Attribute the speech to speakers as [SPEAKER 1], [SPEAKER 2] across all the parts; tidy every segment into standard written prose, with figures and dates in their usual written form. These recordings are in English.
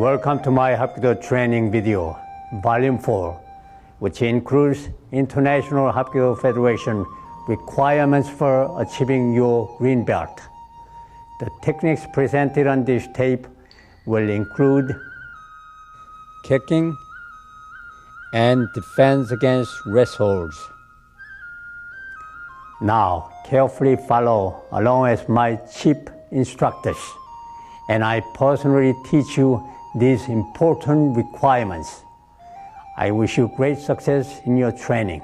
[SPEAKER 1] Welcome to my Hapkido training video, Volume 4, which includes International Hapkido Federation requirements for achieving your green belt. The techniques presented on this tape will include kicking and defense against wrist holds. Now, carefully follow along as my chief instructors, and I personally teach you these important requirements. I wish you great success in your training.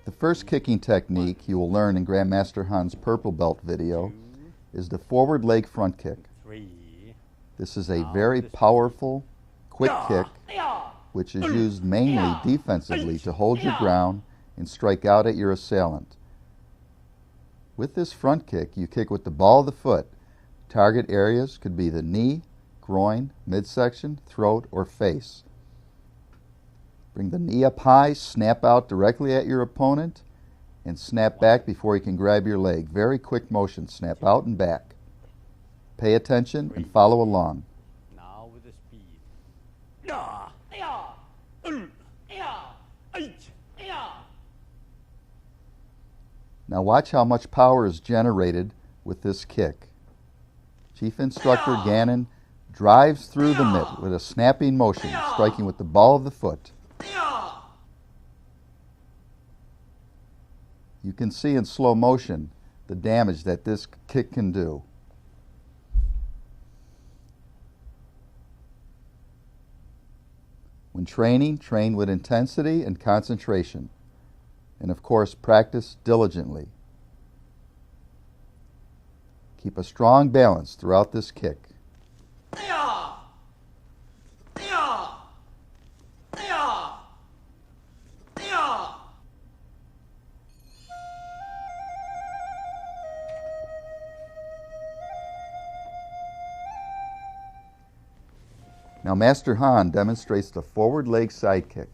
[SPEAKER 2] The first kicking technique you will learn in Grandmaster Han's Purple Belt video is the forward leg front kick. This is a very powerful, quick kick which is used mainly defensively to hold your ground and strike out at your assailant. With this front kick, you kick with the ball of the foot. Target areas could be the knee, groin, midsection, throat, or face. Bring the knee up high, snap out directly at your opponent, and snap back before he can grab your leg. Very quick motion, snap out and back. Pay attention and follow along.
[SPEAKER 1] Now with the speed.
[SPEAKER 2] Now watch how much power is generated with this kick. Chief Instructor Gannon drives through the mitt with a snapping motion, striking with the ball of the foot. You can see in slow motion the damage that this kick can do. When training, train with intensity and concentration, and of course practice diligently. Keep a strong balance throughout this kick. Now Master Han demonstrates the forward leg side kick.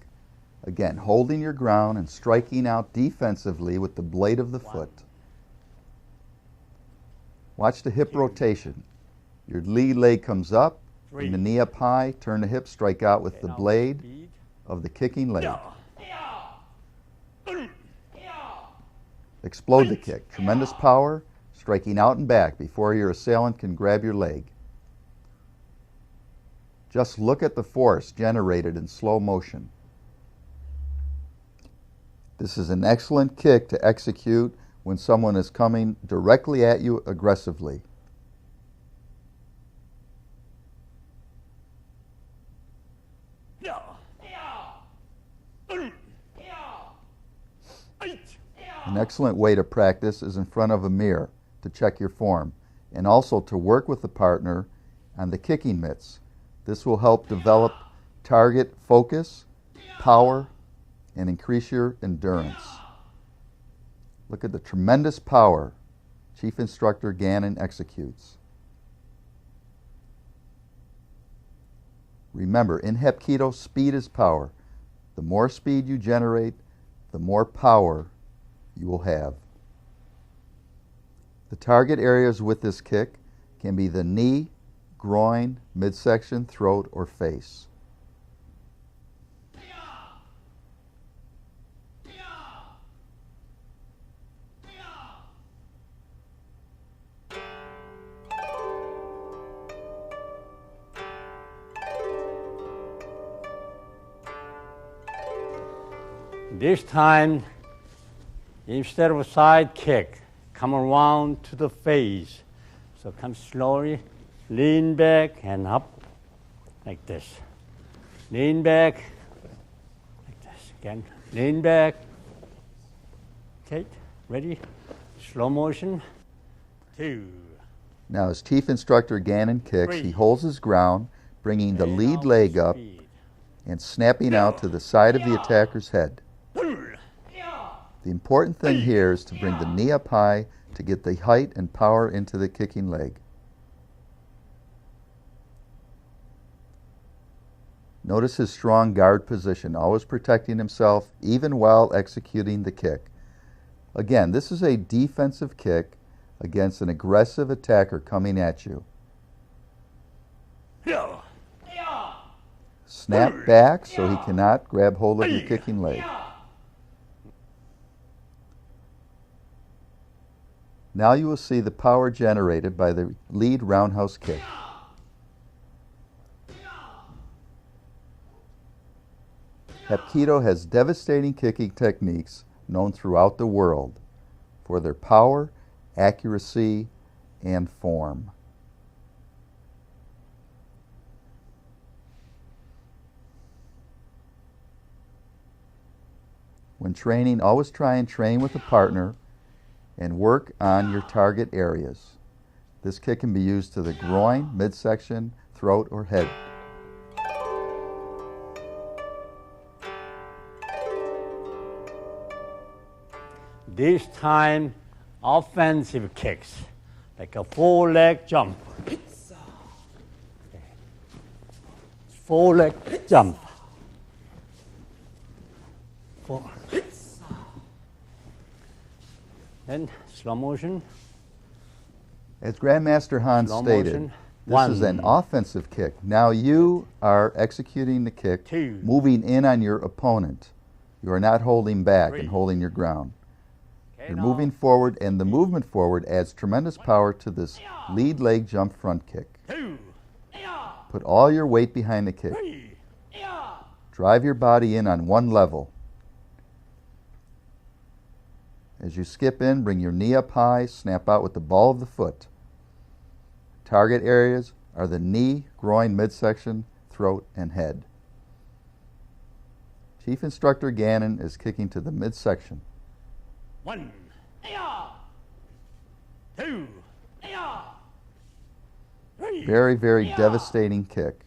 [SPEAKER 2] Again, holding your ground and striking out defensively with the blade of the foot. Watch the hip rotation. Your lead leg comes up, bring the knee up high, turn the hip, strike out with the blade of the kicking leg. Explode the kick. Tremendous power, striking out and back before your assailant can grab your leg. Just look at the force generated in slow motion. This is an excellent kick to execute when someone is coming directly at you aggressively. An excellent way to practice is in front of a mirror to check your form, and also to work with the partner on the kicking mitts. This will help develop target focus, power, and increase your endurance. Look at the tremendous power Chief Instructor Gannon executes. Remember, in Hapkido, speed is power. The more speed you generate, the more power you will have. The target areas with this kick can be the knee, groin, midsection, throat, or face.
[SPEAKER 1] This time, instead of a side kick, come around to the face. So come slowly, lean back and up, like this. Lean back, like this. Again, lean back. Okay, ready? Slow motion. 2.
[SPEAKER 2] Now as Chief Instructor Gannon kicks, he holds his ground, bringing the lead leg up and snapping out to the side of the attacker's head. The important thing here is to bring the knee up high to get the height and power into the kicking leg. Notice his strong guard position, always protecting himself even while executing the kick. Again, this is a defensive kick against an aggressive attacker coming at you. Snap back so he cannot grab hold of your kicking leg. Now you will see the power generated by the lead roundhouse kick. Hapkido has devastating kicking techniques known throughout the world for their power, accuracy, and form. When training, always try and train with a partner and work on your target areas. This kick can be used to the groin, midsection, throat, or head.
[SPEAKER 1] This time, offensive kicks, like a full leg jump. Full leg jump. Then slow motion.
[SPEAKER 2] As Grandmaster Hans stated, this is an offensive kick. Now you are executing the kick, moving in on your opponent. You are not holding back and holding your ground. You're moving forward, and the movement forward adds tremendous power to this lead leg jump front kick. Put all your weight behind the kick. Drive your body in on one level. As you skip in, bring your knee up high, snap out with the ball of the foot. Target areas are the knee, groin, midsection, throat, and head. Chief Instructor Gannon is kicking to the midsection.
[SPEAKER 1] 1, 2, 3.
[SPEAKER 2] Very, very devastating kick.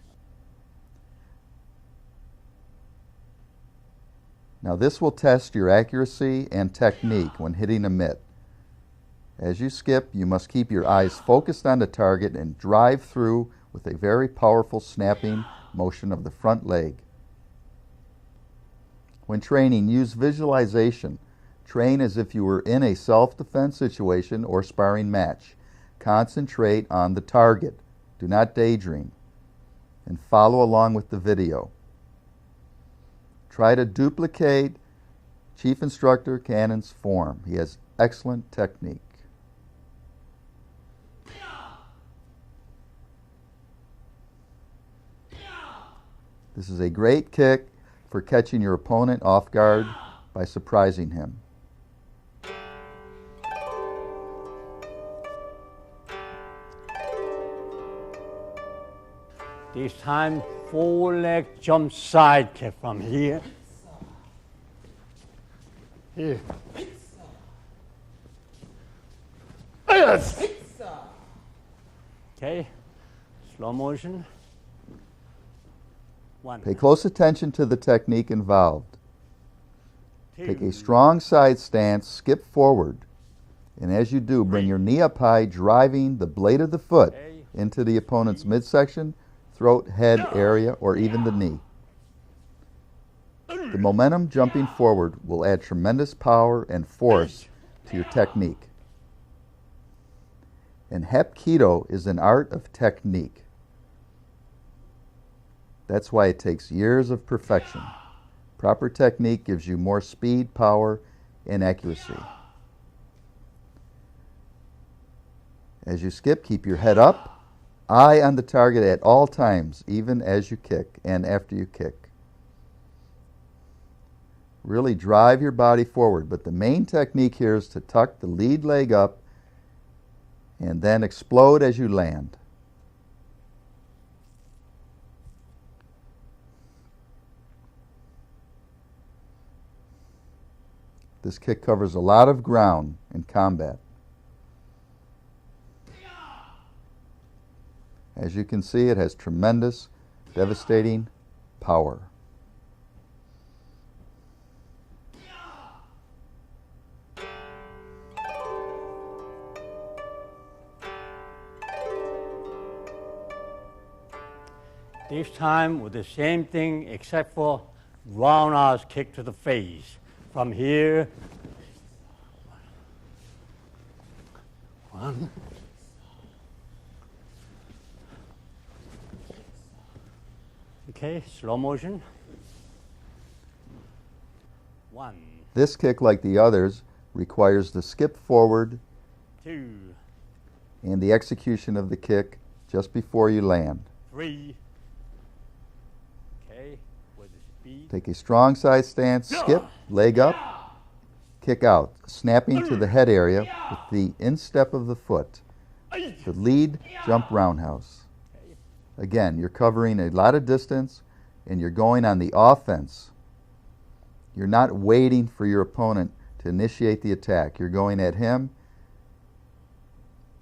[SPEAKER 2] Now this will test your accuracy and technique when hitting a mitt. As you skip, you must keep your eyes focused on the target and drive through with a very powerful snapping motion of the front leg. When training, use visualization. Train as if you were in a self-defense situation or sparring match. Concentrate on the target. Do not daydream. And follow along with the video. Try to duplicate Chief Instructor Gannon's form. He has excellent technique. This is a great kick for catching your opponent off guard by surprising him.
[SPEAKER 1] This time, full leg jump side kick from here. Here. Yes. Okay, slow motion. 1.
[SPEAKER 2] Pay close attention to the technique involved. Take a strong side stance, skip forward, and as you do, bring your knee up high, driving the blade of the foot into the opponent's midsection, throat, head area, or even the knee. The momentum jumping forward will add tremendous power and force to your technique. And Hapkido is an art of technique. That's why it takes years of perfection. Proper technique gives you more speed, power, and accuracy. As you skip, keep your head up, eye on the target at all times, even as you kick and after you kick. Really drive your body forward, but the main technique here is to tuck the lead leg up and then explode as you land. This kick covers a lot of ground in combat. As you can see, it has tremendous, devastating power.
[SPEAKER 1] This time with the same thing except for roundhouse kick to the face. From here, one, okay, slow motion, one,
[SPEAKER 2] This kick, like the others, requires the skip forward
[SPEAKER 1] two,
[SPEAKER 2] and the execution of the kick just before you land.
[SPEAKER 1] three, okay, with the speed,
[SPEAKER 2] Take a strong side stance, skip, leg up, kick out, snapping to the head area with the instep of the foot. The lead jump roundhouse. Again, you're covering a lot of distance and you're going on the offense. You're not waiting for your opponent to initiate the attack. You're going at him,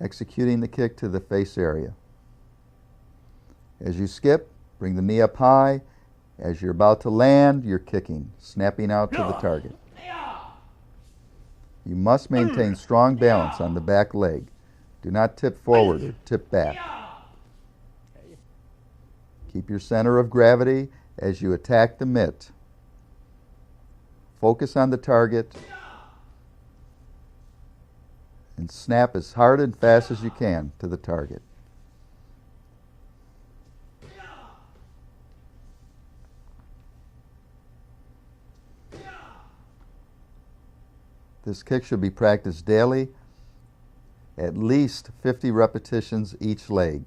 [SPEAKER 2] executing the kick to the face area. As you skip, bring the knee up high. As you're about to land, you're kicking, snapping out to the target. You must maintain strong balance on the back leg. Do not tip forward or tip back. Keep your center of gravity as you attack the mitt. Focus on the target and snap as hard and fast as you can to the target. This kick should be practiced daily, at least 50 repetitions each leg.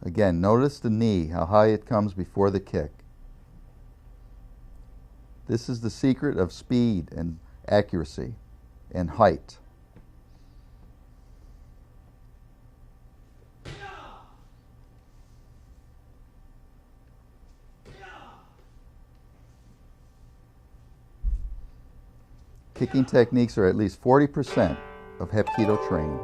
[SPEAKER 2] Again, notice the knee, how high it comes before the kick. This is the secret of speed and accuracy and height. Kicking techniques are at least 40% of Hapkido training.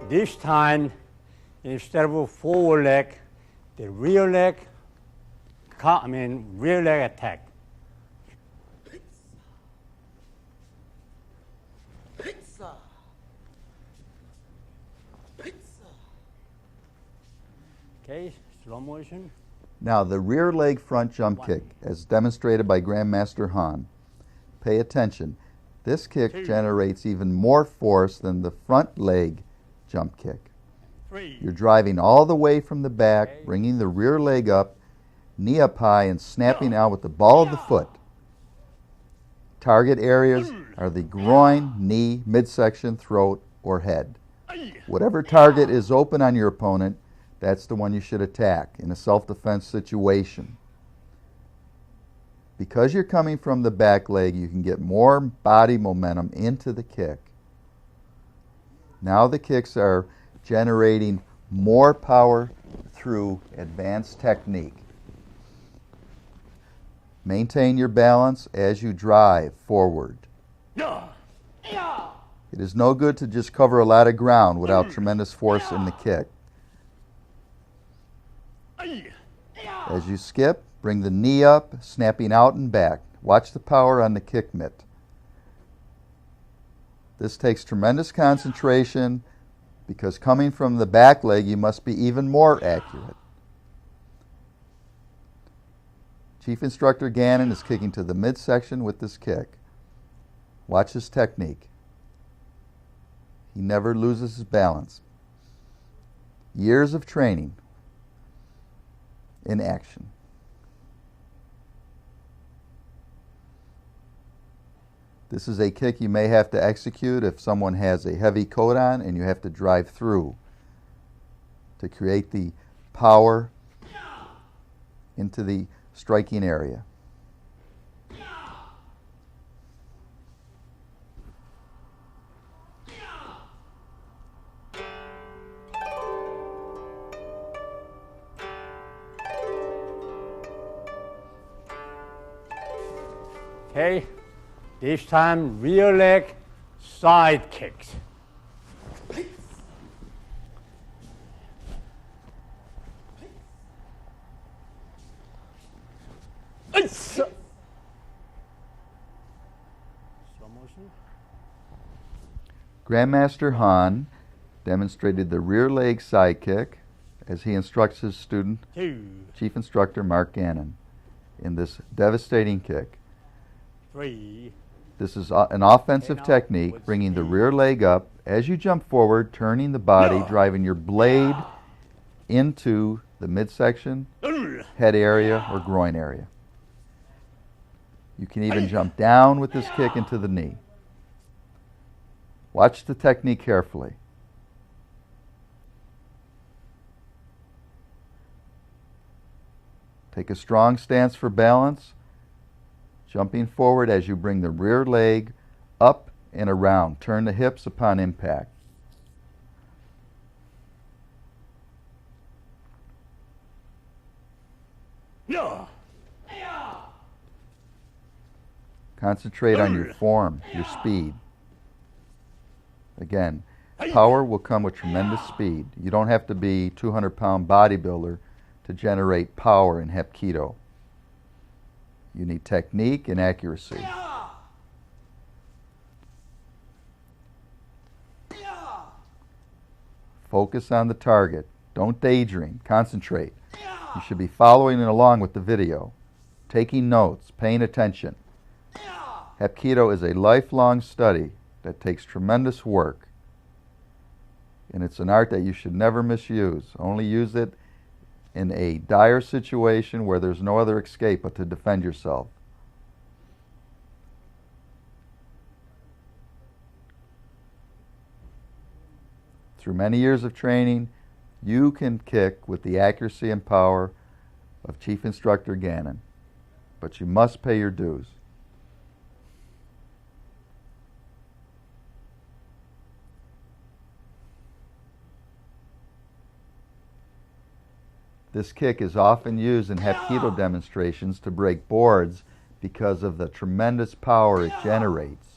[SPEAKER 1] This time, instead of a forward leg, the rear leg, rear leg attack. Okay, slow motion.
[SPEAKER 2] Now, the rear leg front jump kick, as demonstrated by Grandmaster Han. Pay attention. This kick generates even more force than the front leg jump kick. You're driving all the way from the back, bringing the rear leg up, knee up high, and snapping out with the ball of the foot. Target areas are the groin, knee, midsection, throat, or head. Whatever target is open on your opponent, that's the one you should attack in a self-defense situation. Because you're coming from the back leg, you can get more body momentum into the kick. Now the kicks are generating more power through advanced technique. Maintain your balance as you drive forward. It is no good to just cover a lot of ground without tremendous force in the kick. As you skip, bring the knee up, snapping out and back. Watch the power on the kick mitt. This takes tremendous concentration because coming from the back leg, you must be even more accurate. Chief Instructor Gannon is kicking to the midsection with this kick. Watch his technique. He never loses his balance. Years of training in action. This is a kick you may have to execute if someone has a heavy coat on and you have to drive through to create the power into the striking area.
[SPEAKER 1] Okay, this time rear leg side kicks.
[SPEAKER 2] Grandmaster Han demonstrated the rear leg side kick as he instructs his student, Chief Instructor Mark Gannon, in this devastating kick. This is an offensive technique, bringing the rear leg up as you jump forward, turning the body, driving your blade into the midsection, head area, or groin area. You can even jump down with this kick into the knee. Watch the technique carefully. Take a strong stance for balance, jumping forward as you bring the rear leg up and around. Turn the hips upon impact. Concentrate on your form, your speed. Again, power will come with tremendous speed. You don't have to be a 200-pound bodybuilder to generate power in Hapkido. You need technique and accuracy. Focus on the target. Don't daydream. Concentrate. You should be following along with the video, taking notes, paying attention. Hapkido is a lifelong study that takes tremendous work, and it's an art that you should never misuse. Only use it in a dire situation where there's no other escape but to defend yourself. Through many years of training, you can kick with the accuracy and power of Chief Instructor Gannon, but you must pay your dues. This kick is often used in Hapkido demonstrations to break boards because of the tremendous power it generates.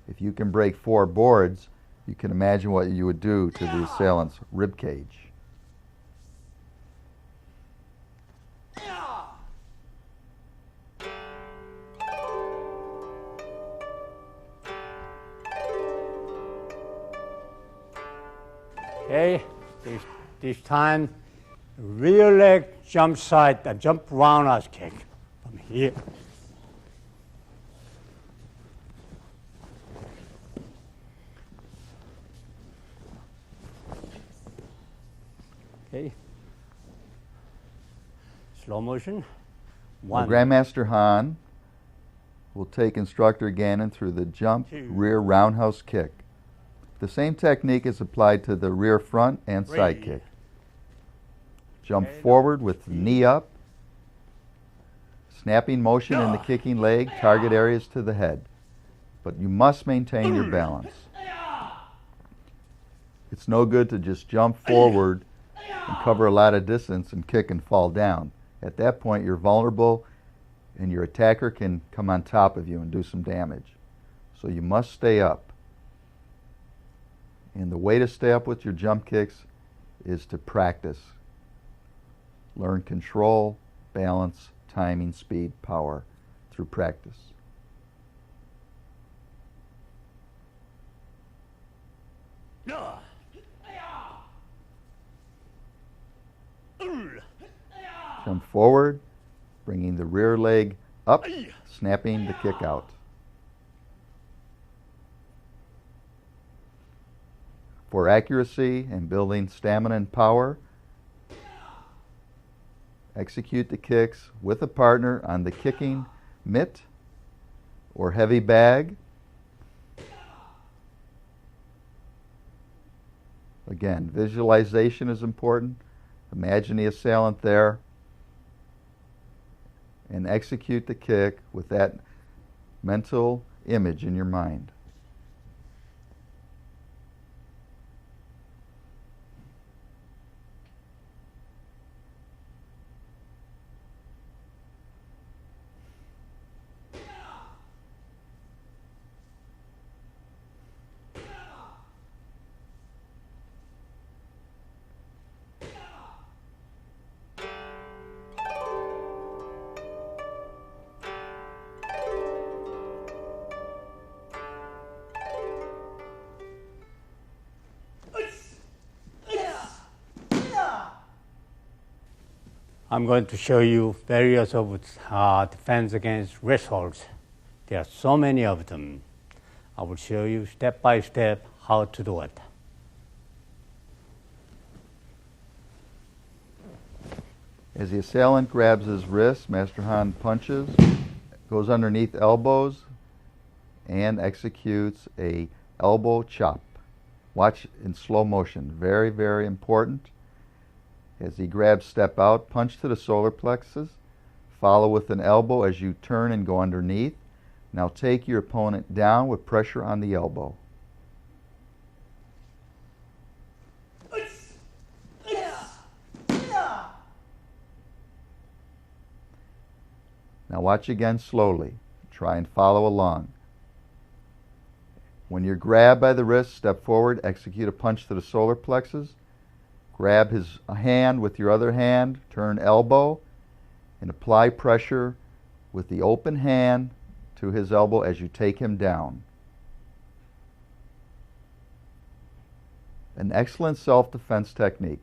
[SPEAKER 2] If you can break 4 boards, you can imagine what you would do to the assailant's rib cage.
[SPEAKER 1] Okay, this time, rear leg jump side, jump roundhouse kick from here. Okay. Slow motion.
[SPEAKER 2] Now, Grandmaster Han will take Instructor Gannon through the jump rear roundhouse kick. The same technique is applied to the rear front and side kick. Jump forward with the knee up, snapping motion in the kicking leg, target areas to the head. But you must maintain your balance. It's no good to just jump forward and cover a lot of distance and kick and fall down. At that point, you're vulnerable and your attacker can come on top of you and do some damage. So you must stay up. And the way to stay up with your jump kicks is to practice. Learn control, balance, timing, speed, power through practice. Jump forward, bringing the rear leg up, snapping the kick out. For accuracy and building stamina and power, execute the kicks with a partner on the kicking mitt or heavy bag. Again, visualization is important. Imagine the assailant there and execute the kick with that mental image in your mind.
[SPEAKER 1] I'm going to show you various of defense against wrist holds. There are so many of them. I will show you step by step how to do it.
[SPEAKER 2] As the assailant grabs his wrist, Master Han punches, goes underneath elbows, and executes a elbow chop. Watch in slow motion. Very, very important. As he grabs, step out, punch to the solar plexus, follow with an elbow as you turn and go underneath. Now take your opponent down with pressure on the elbow. Now watch again slowly. Try and follow along. When you're grabbed by the wrist, step forward, execute a punch to the solar plexus. Grab his hand with your other hand, turn elbow, and apply pressure with the open hand to his elbow as you take him down. An excellent self-defense technique.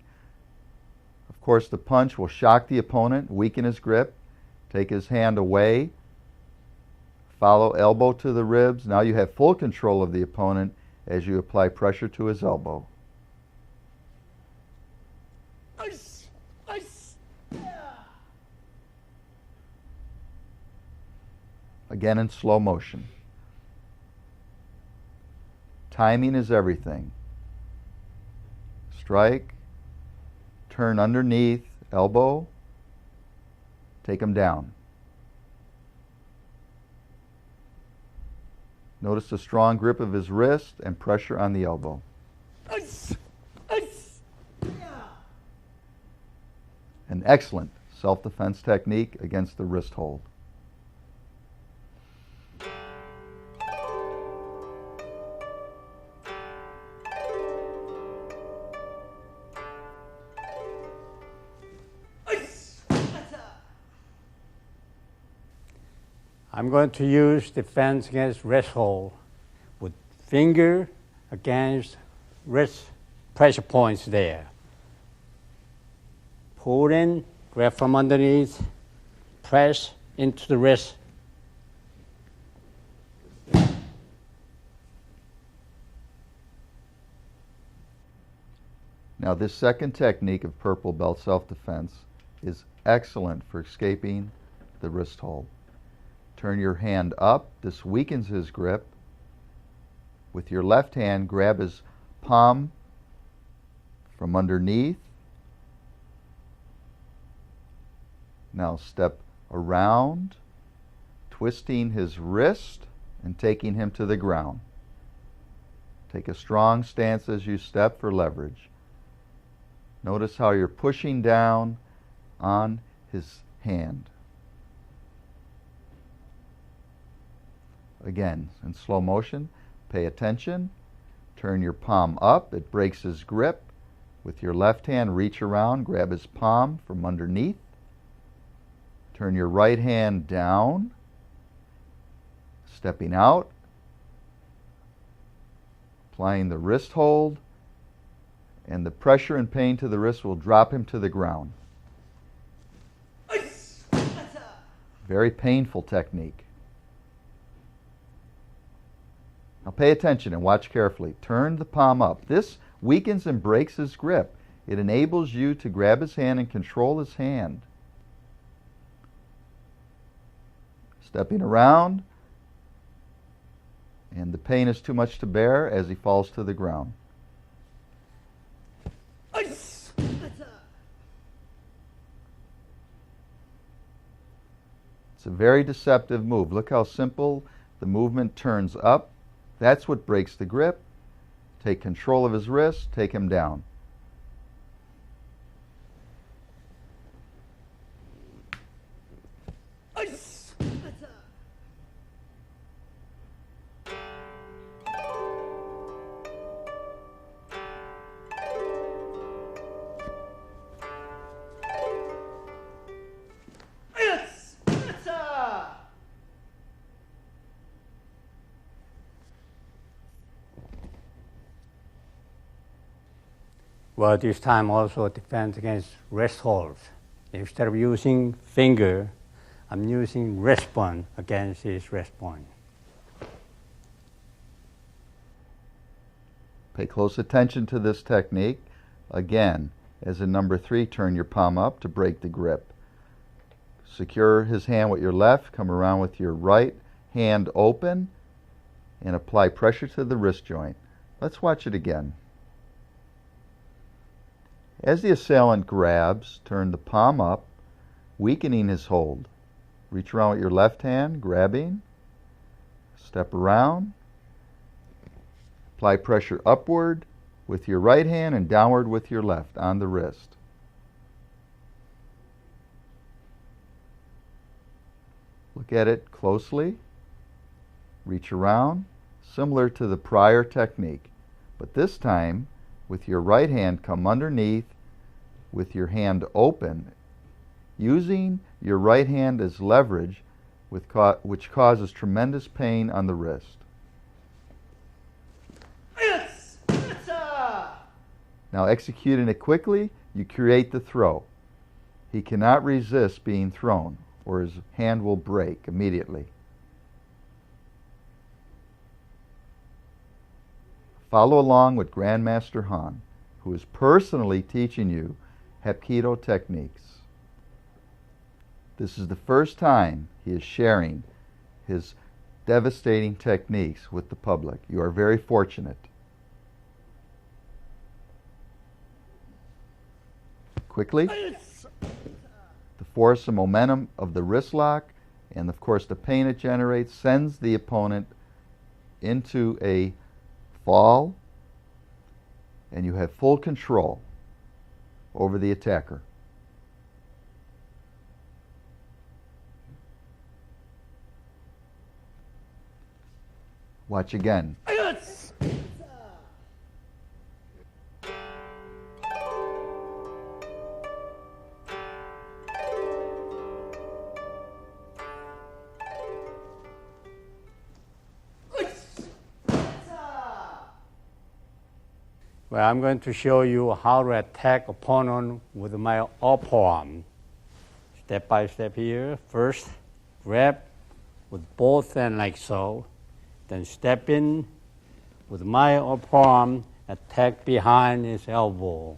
[SPEAKER 2] Of course, the punch will shock the opponent, weaken his grip, take his hand away, follow elbow to the ribs. Now you have full control of the opponent as you apply pressure to his elbow. Again in slow motion. Timing is everything. Strike, turn underneath, elbow, take him down. Notice the strong grip of his wrist and pressure on the elbow. An excellent self-defense technique against the wrist hold.
[SPEAKER 1] I'm going to use defense against wrist hold with finger against wrist pressure points there. Pull in, grab from underneath, press into the wrist.
[SPEAKER 2] Now this second technique of purple belt self-defense is excellent for escaping the wrist hold. Turn your hand up. This weakens his grip. With your left hand, grab his palm from underneath. Now step around, twisting his wrist and taking him to the ground. Take a strong stance as you step for leverage. Notice how you're pushing down on his hand. Again, in slow motion, pay attention. Turn your palm up. It breaks his grip. With your left hand, reach around, grab his palm from underneath. Turn your right hand down, stepping out, applying the wrist hold, and the pressure and pain to the wrist will drop him to the ground. Very painful technique. Now pay attention and watch carefully. Turn the palm up. This weakens and breaks his grip. It enables you to grab his hand and control his hand. Stepping around, and the pain is too much to bear as he falls to the ground. It's a very deceptive move. Look how simple the movement turns up. That's what breaks the grip. Take control of his wrist, take him down.
[SPEAKER 1] Well, this time also defense against wrist holds. Instead of using finger, I'm using wrist bone against his wrist bone.
[SPEAKER 2] Pay close attention to this technique. Again, as in number 3, turn your palm up to break the grip. Secure his hand with your left, come around with your right hand open, and apply pressure to the wrist joint. Let's watch it again. As the assailant grabs, turn the palm up, weakening his hold. Reach around with your left hand, grabbing. Step around. Apply pressure upward with your right hand and downward with your left on the wrist. Look at it closely. Reach around, similar to the prior technique, but this time with your right hand come underneath with your hand open, using your right hand as leverage, which causes tremendous pain on the wrist. Now executing it quickly, you create the throw. He cannot resist being thrown, or his hand will break immediately. Follow along with Grandmaster Han, who is personally teaching you Hapkido techniques. This is the first time he is sharing his devastating techniques with the public. You are very fortunate. Quickly, the force and momentum of the wrist lock and of course the pain it generates sends the opponent into a fall, and you have full control over the attacker. Watch again.
[SPEAKER 1] Well, I'm going to show you how to attack opponent with my upper arm. Step by step here. First, grab with both hands like so. Then step in with my upper arm, attack behind his elbow.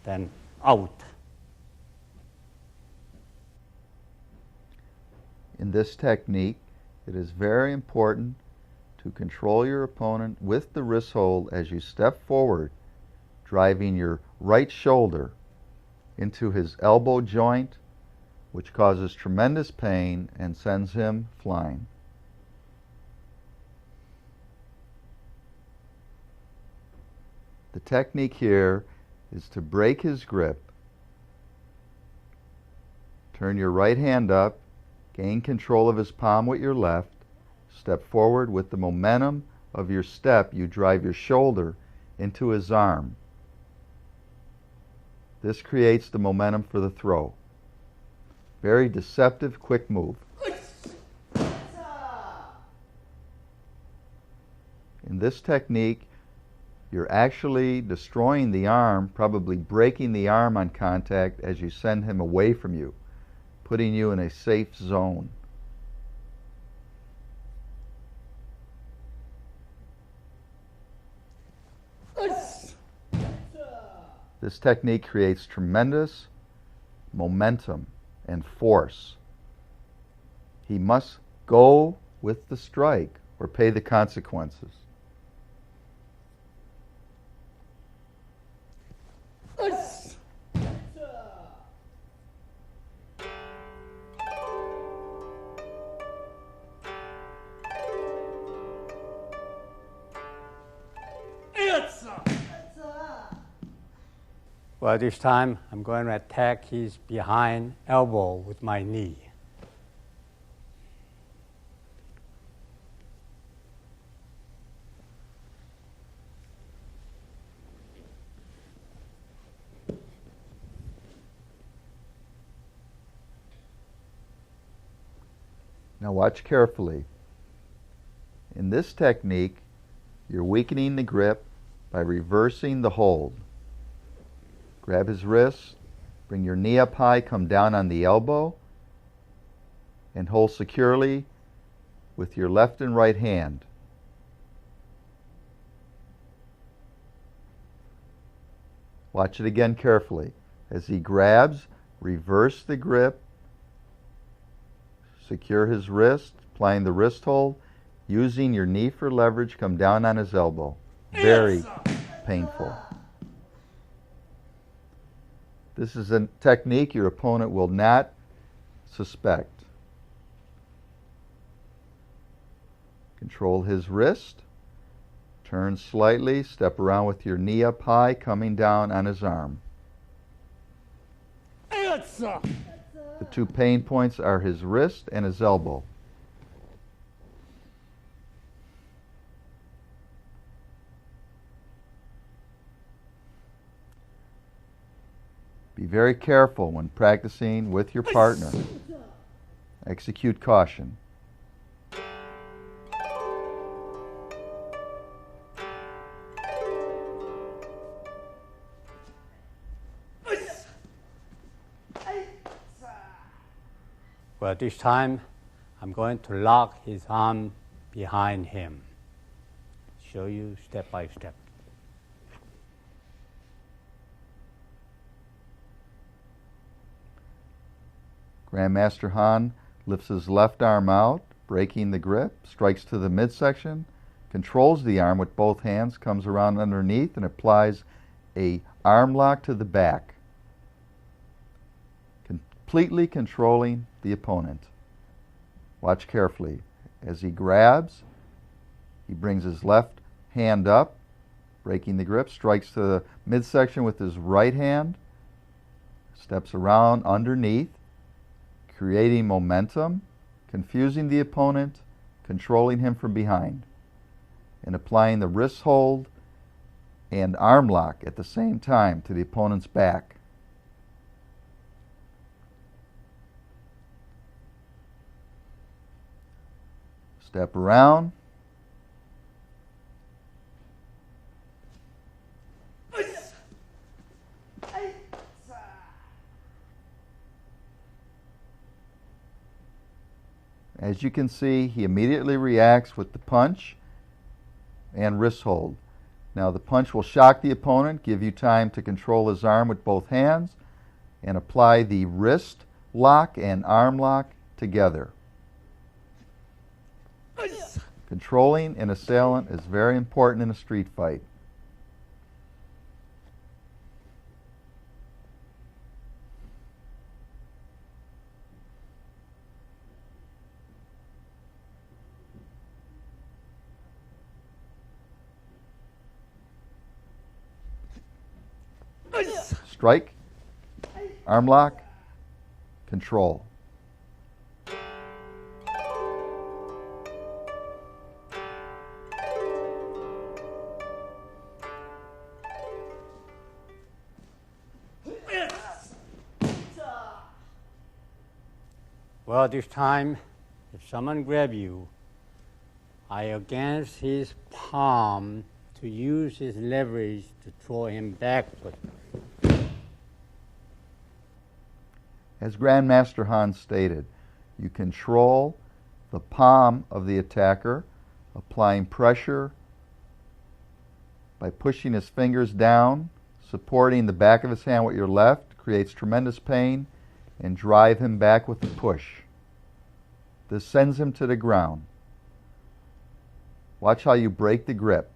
[SPEAKER 1] Then out.
[SPEAKER 2] In this technique, it is very important to control your opponent with the wrist hold as you step forward, driving your right shoulder into his elbow joint, which causes tremendous pain and sends him flying. The technique here is to break his grip. Turn your right hand up, gain control of his palm with your left, step forward. With the momentum of your step, you drive your shoulder into his arm. This creates the momentum for the throw. Very deceptive, quick move. In this technique, you're actually destroying the arm, probably breaking the arm on contact as you send him away from you, putting you in a safe zone. This technique creates tremendous momentum and force. He must go with the strike or pay the consequences.
[SPEAKER 1] Well, this time I'm going to attack his behind elbow with my knee.
[SPEAKER 2] Now watch carefully. In this technique, you're weakening the grip by reversing the hold. Grab his wrist, Bring your knee up high, come down on the elbow, and hold securely with your left and right hand. Watch it again carefully. As he grabs, reverse the grip, secure his wrist, applying the wrist hold, using your knee for leverage, come down on his elbow. Very painful. This is a technique your opponent will not suspect. Control his wrist. Turn slightly, step around with your knee up high, coming down on his arm. The two pain points are his wrist and his elbow. Be very careful when practicing with your partner. Execute caution.
[SPEAKER 1] Well, this time I'm going to lock his arm behind him. Show you step by step.
[SPEAKER 2] Grandmaster Han lifts his left arm out, breaking the grip, strikes to the midsection, controls the arm with both hands, comes around underneath, and applies a arm lock to the back, completely controlling the opponent. Watch carefully. As he grabs, he brings his left hand up, breaking the grip, strikes to the midsection with his right hand, steps around underneath, creating momentum, confusing the opponent, controlling him from behind, and applying the wrist hold and arm lock at the same time to the opponent's back. Step around. As you can see, he immediately reacts with the punch and wrist hold. Now the punch will shock the opponent, give you time to control his arm with both hands, and apply the wrist lock and arm lock together. Controlling an assailant is very important in a street fight. Strike, arm lock, control.
[SPEAKER 1] Well, this time, if someone grabs you, I against his palm to use his leverage to throw him backward.
[SPEAKER 2] As Grandmaster Han stated, you control the palm of the attacker, applying pressure by pushing his fingers down, supporting the back of his hand with your left, creates tremendous pain, and drive him back with a push. This sends him to the ground. Watch how you break the grip.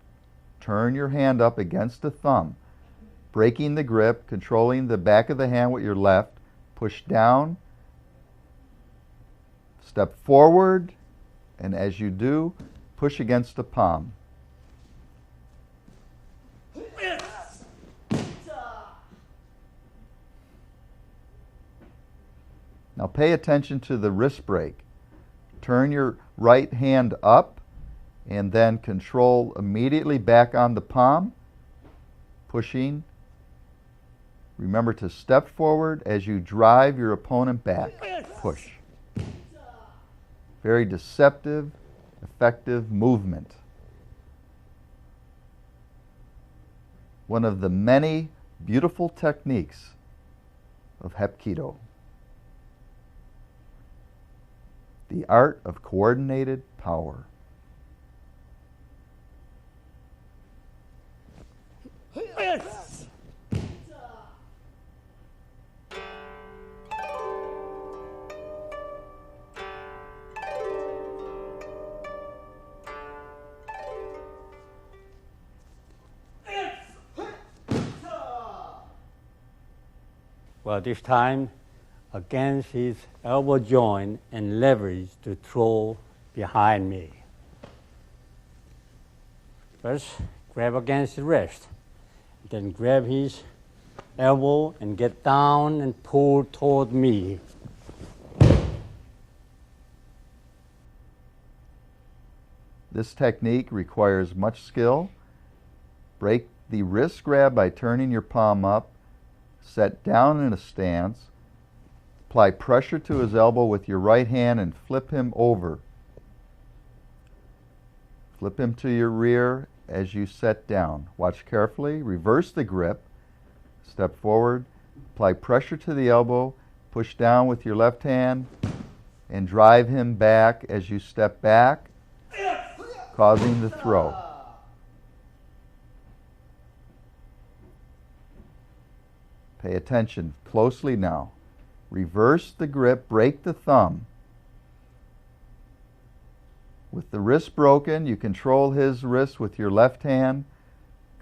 [SPEAKER 2] Turn your hand up against the thumb, breaking the grip, controlling the back of the hand with your left, push down, step forward, and as you do, push against the palm. Now pay attention to the wrist break. Turn your right hand up and then control immediately back on the palm, pushing. Remember to step forward as you drive your opponent back. Push. Very deceptive, effective movement. One of the many beautiful techniques of Hapkido, the art of coordinated power.
[SPEAKER 1] Yes. Well, this time against his elbow joint and leverage to throw behind me. First, grab against the wrist, then grab his elbow and get down and pull toward me.
[SPEAKER 2] This technique requires much skill. Break the wrist grab by turning your palm up, set down in a stance, apply pressure to his elbow with your right hand and flip him over. Flip him to your rear as you set down. Watch carefully, reverse the grip, step forward, apply pressure to the elbow, push down with your left hand, and drive him back as you step back, causing the throw. Pay attention closely now. Reverse the grip, break the thumb. With the wrist broken, you control his wrist with your left hand.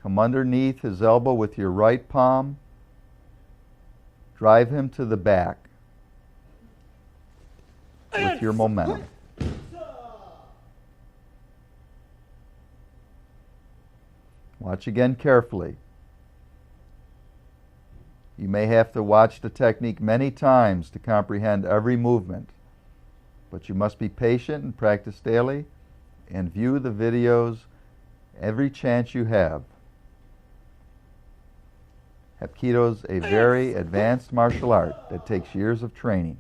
[SPEAKER 2] Come underneath his elbow with your right palm. Drive him to the back with your momentum. Watch again carefully. You may have to watch the technique many times to comprehend every movement, but you must be patient and practice daily and view the videos every chance you have. Hapkido is a very advanced martial art that takes years of training.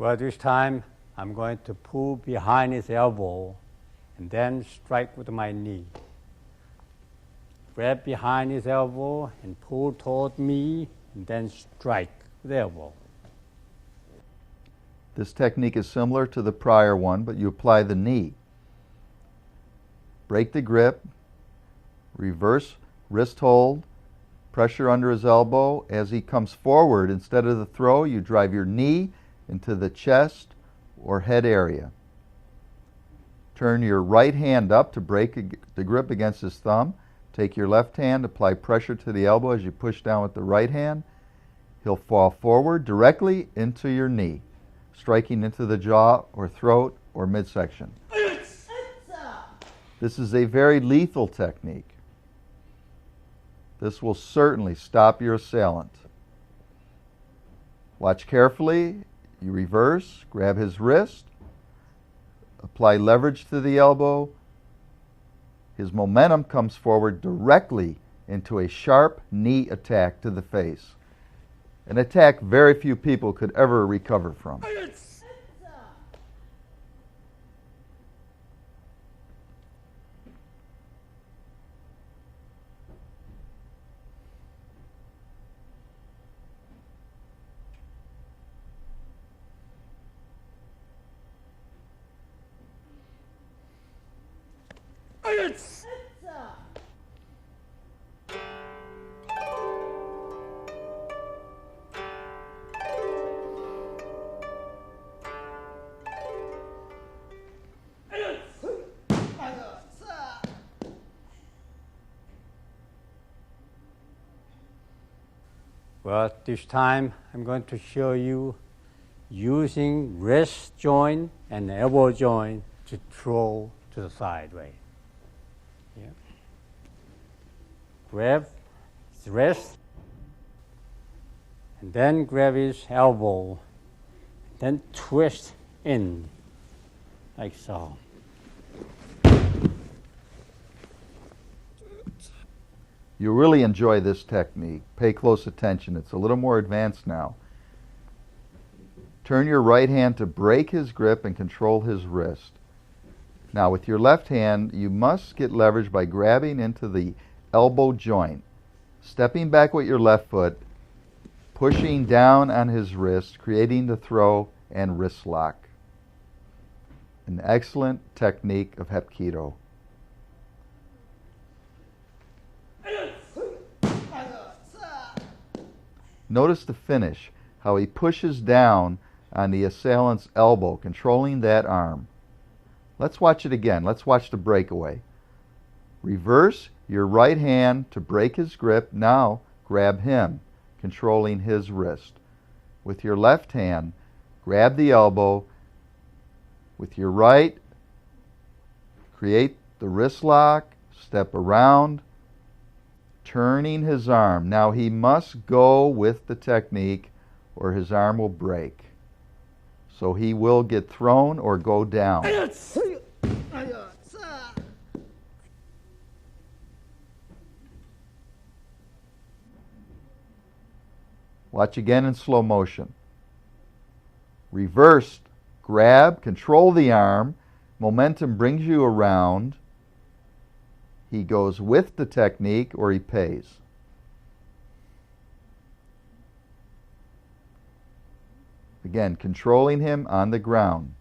[SPEAKER 1] Well, this time I'm going to pull behind his elbow and then strike with my knee. Grab behind his elbow and pull toward me and then strike with the elbow.
[SPEAKER 2] This technique is similar to the prior one, but you apply the knee. Break the grip, reverse wrist hold, pressure under his elbow. As he comes forward, instead of the throw, you drive your knee into the chest or head area. Turn your right hand up to break the grip against his thumb. Take your left hand, apply pressure to the elbow as you push down with the right hand. He'll fall forward directly into your knee, striking into the jaw or throat or midsection. This is a very lethal technique. This will certainly stop your assailant. Watch carefully. You reverse, grab his wrist, apply leverage to the elbow. His momentum comes forward directly into a sharp knee attack to the face. An attack very few people could ever recover from.
[SPEAKER 1] Well, this time I'm going to show you using wrist joint and elbow joint to throw to the side way. Yeah. Grab his wrist, and then grab his elbow, then twist in, like so.
[SPEAKER 2] You really enjoy this technique. Pay close attention. It's a little more advanced now. Turn your right hand to break his grip and control his wrist. Now with your left hand, you must get leverage by grabbing into the elbow joint, stepping back with your left foot, pushing down on his wrist, creating the throw and wrist lock. An excellent technique of Hapkido. Notice the finish, how he pushes down on the assailant's elbow, controlling that arm. Let's watch it again. Let's watch the breakaway. Reverse your right hand to break his grip. Now grab him, controlling his wrist. With your left hand, grab the elbow. With your right, create the wrist lock, step around, turning his arm. Now he must go with the technique or his arm will break. So he will get thrown or go down. Watch again in slow motion. Reversed, grab, control the arm. Momentum brings you around. He goes with the technique or he pays. Again, controlling him on the ground.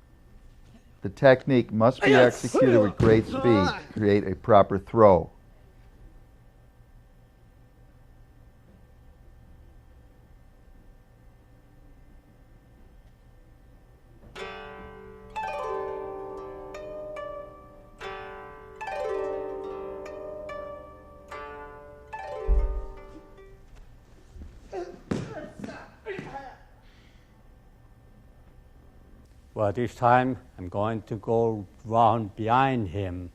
[SPEAKER 2] The technique must be executed with great speed to create a proper throw.
[SPEAKER 1] Well, this time I'm going to go round behind him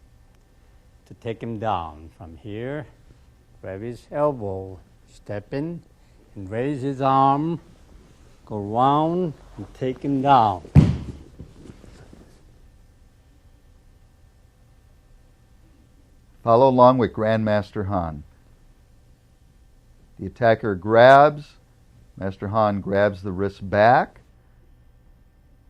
[SPEAKER 1] to take him down. From here, grab his elbow, step in, and raise his arm, go round and take him down.
[SPEAKER 2] Follow along with Grandmaster Han. The attacker grabs, Master Han grabs the wrist back.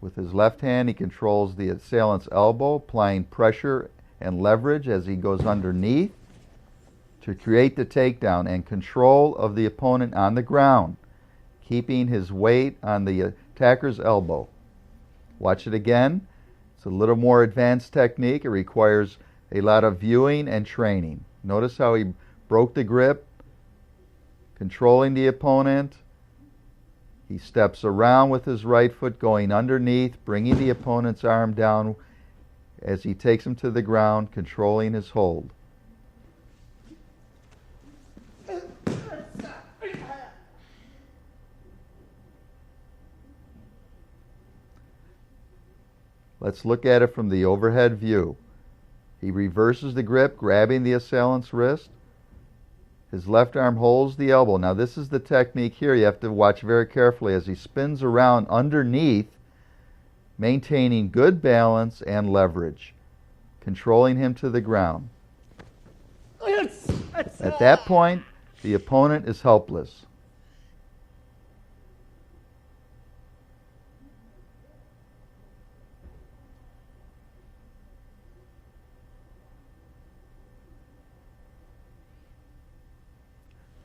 [SPEAKER 2] With his left hand, he controls the assailant's elbow, applying pressure and leverage as he goes underneath to create the takedown and control of the opponent on the ground, keeping his weight on the attacker's elbow. Watch it again. It's a little more advanced technique. It requires a lot of viewing and training. Notice how he broke the grip, controlling the opponent. He steps around with his right foot, going underneath, bringing the opponent's arm down as he takes him to the ground, controlling his hold. Let's look at it from the overhead view. He reverses the grip, grabbing the assailant's wrist. His left arm holds the elbow. Now this is the technique here. You have to watch very carefully as he spins around underneath, maintaining good balance and leverage, controlling him to the ground. At that point, the opponent is helpless.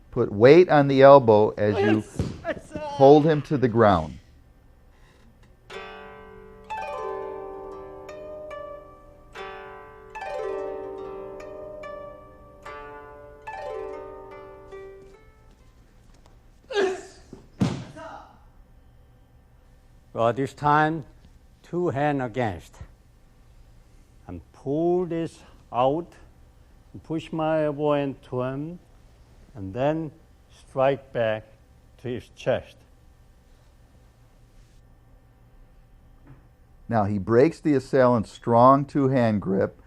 [SPEAKER 2] Put weight on the elbow as you hold him to the ground.
[SPEAKER 1] Well, this time, two hands against. And pull this out, and push my elbow into him, and then strike back to his chest.
[SPEAKER 2] Now he breaks the assailant's strong two-hand grip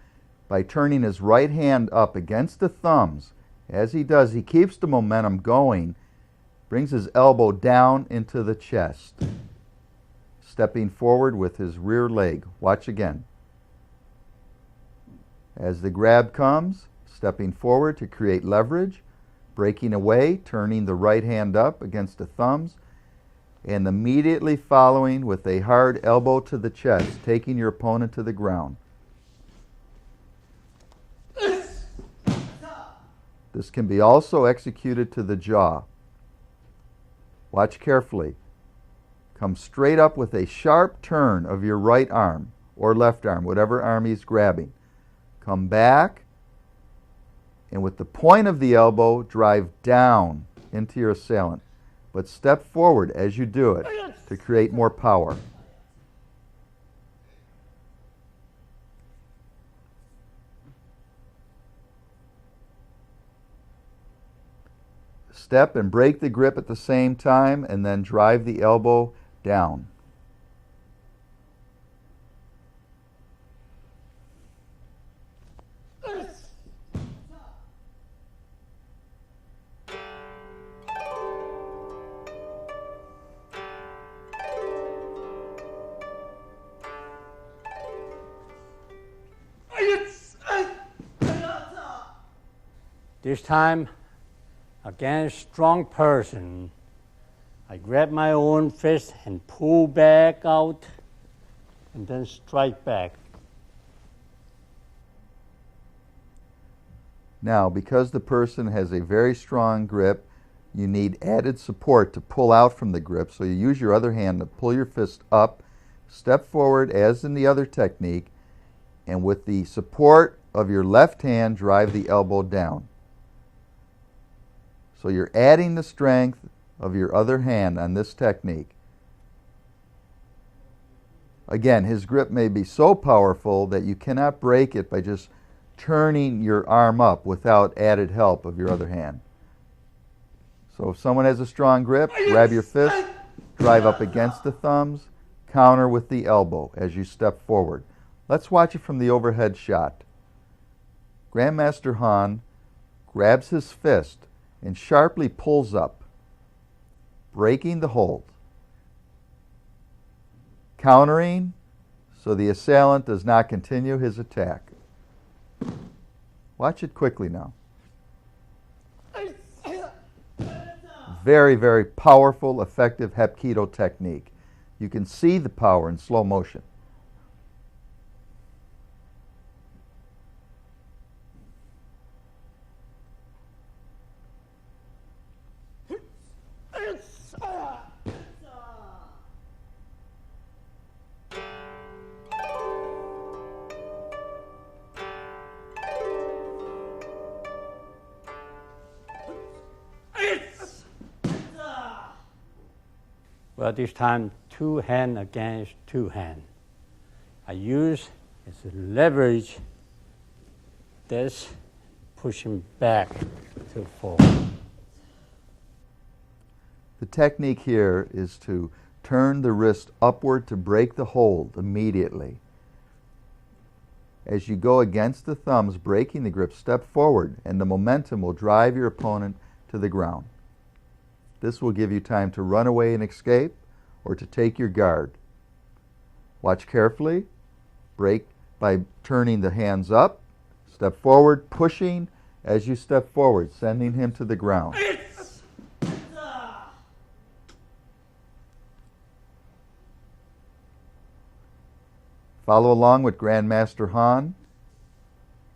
[SPEAKER 2] by turning his right hand up against the thumbs. As he does, he keeps the momentum going, brings his elbow down into the chest, stepping forward with his rear leg. Watch again. As the grab comes, stepping forward to create leverage, breaking away, turning the right hand up against the thumbs, and immediately following with a hard elbow to the chest, taking your opponent to the ground. This can be also executed to the jaw. Watch carefully. Come straight up with a sharp turn of your right arm or left arm, whatever arm he's grabbing. Come back, and with the point of the elbow, drive down into your assailant. But step forward as you do it to create more power. Step and break the grip at the same time, and then drive the elbow down.
[SPEAKER 1] This time, against strong person, I grab my own fist and pull back out and then strike back.
[SPEAKER 2] Now, because the person has a very strong grip, you need added support to pull out from the grip, so you use your other hand to pull your fist up, step forward as in the other technique, and with the support of your left hand, drive the elbow down. So you're adding the strength of your other hand on this technique. Again, his grip may be so powerful that you cannot break it by just turning your arm up without added help of your other hand. So if someone has a strong grip, grab your fist, drive up against the thumbs, counter with the elbow as you step forward. Let's watch it from the overhead shot. Grandmaster Han grabs his fist and sharply pulls up, breaking the hold, countering so the assailant does not continue his attack. Watch it quickly now. Very, very powerful, effective Hapkido technique. You can see the power in slow motion.
[SPEAKER 1] Well, this time, two hand against two hand. I use as a leverage this, pushing back to forward.
[SPEAKER 2] The technique here is to turn the wrist upward to break the hold immediately. As you go against the thumbs, breaking the grip, step forward, and the momentum will drive your opponent to the ground. This will give you time to run away and escape, or to take your guard. Watch carefully. Break by turning the hands up. Step forward, pushing as you step forward, sending him to the ground. Follow along with Grandmaster Han,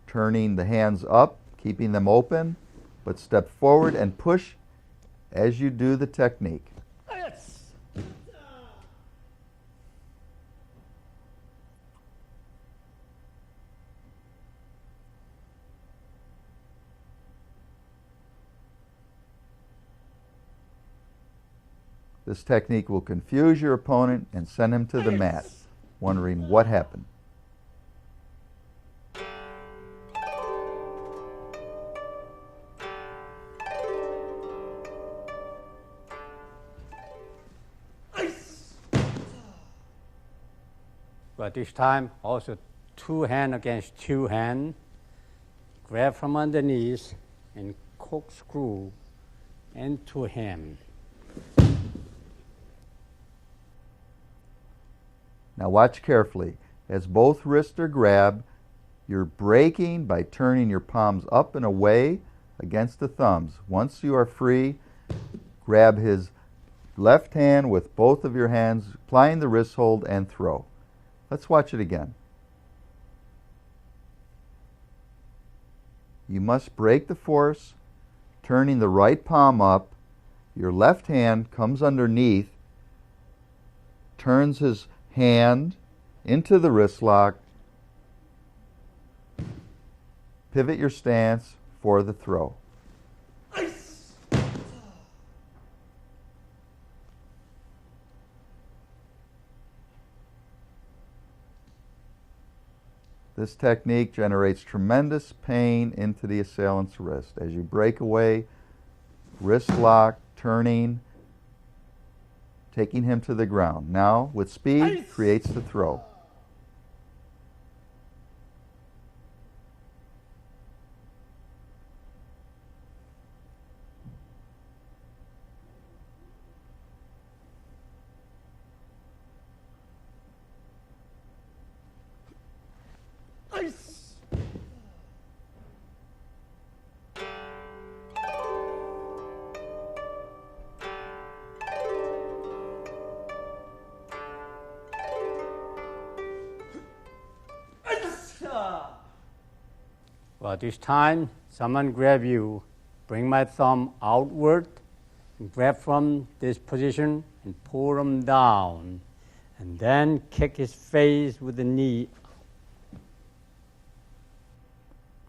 [SPEAKER 2] turning the hands up, keeping them open, but step forward and push as you do the technique. This technique will confuse your opponent and send him to the mat, wondering what happened.
[SPEAKER 1] But this time, also two hand against two hand. Grab from underneath and corkscrew into him.
[SPEAKER 2] Now watch carefully. As both wrists are grabbed, you're breaking by turning your palms up and away against the thumbs. Once you are free, grab his left hand with both of your hands, applying the wrist hold and throw. Let's watch it again. You must break the force, turning the right palm up. Your left hand comes underneath, turns his hand into the wrist lock. Pivot your stance for the throw. This technique generates tremendous pain into the assailant's wrist. As you break away, wrist lock, turning, taking him to the ground. Now, with speed, creates the throw.
[SPEAKER 1] Well, this time, someone grab you, bring my thumb outward, and grab from this position and pull him down, and then kick his face with the knee.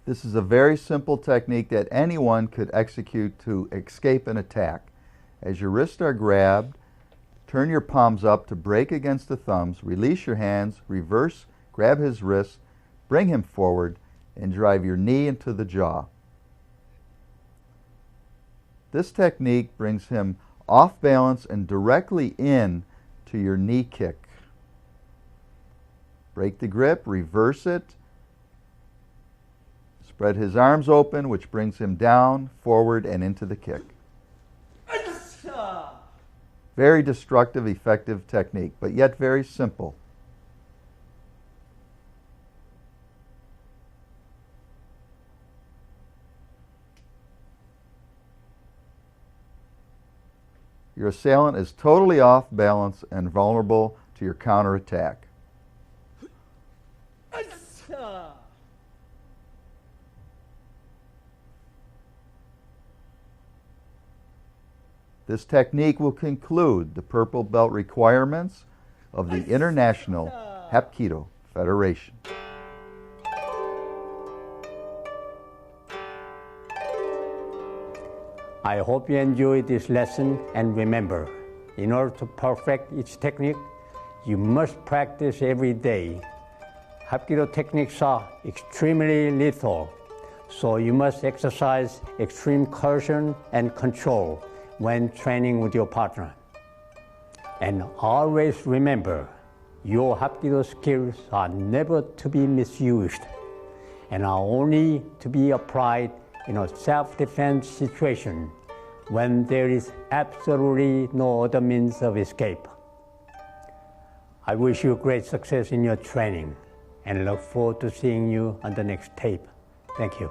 [SPEAKER 2] This is a very simple technique that anyone could execute to escape an attack. As your wrists are grabbed, turn your palms up to break against the thumbs, release your hands, reverse, grab his wrist, bring him forward, and drive your knee into the jaw. This technique brings him off balance and directly in to your knee kick. Break the grip, reverse it, spread his arms open, which brings him down, forward, and into the kick. Very destructive, effective technique, but yet very simple. Your assailant is totally off balance and vulnerable to your counterattack. This technique will conclude the purple belt requirements of the International Hapkido Federation.
[SPEAKER 1] I hope you enjoyed this lesson, and remember, in order to perfect each technique, you must practice every day. Hapkido techniques are extremely lethal, so you must exercise extreme caution and control when training with your partner. And always remember, your Hapkido skills are never to be misused and are only to be applied in a self-defense situation when there is absolutely no other means of escape. I wish you great success in your training and look forward to seeing you on the next tape. Thank you.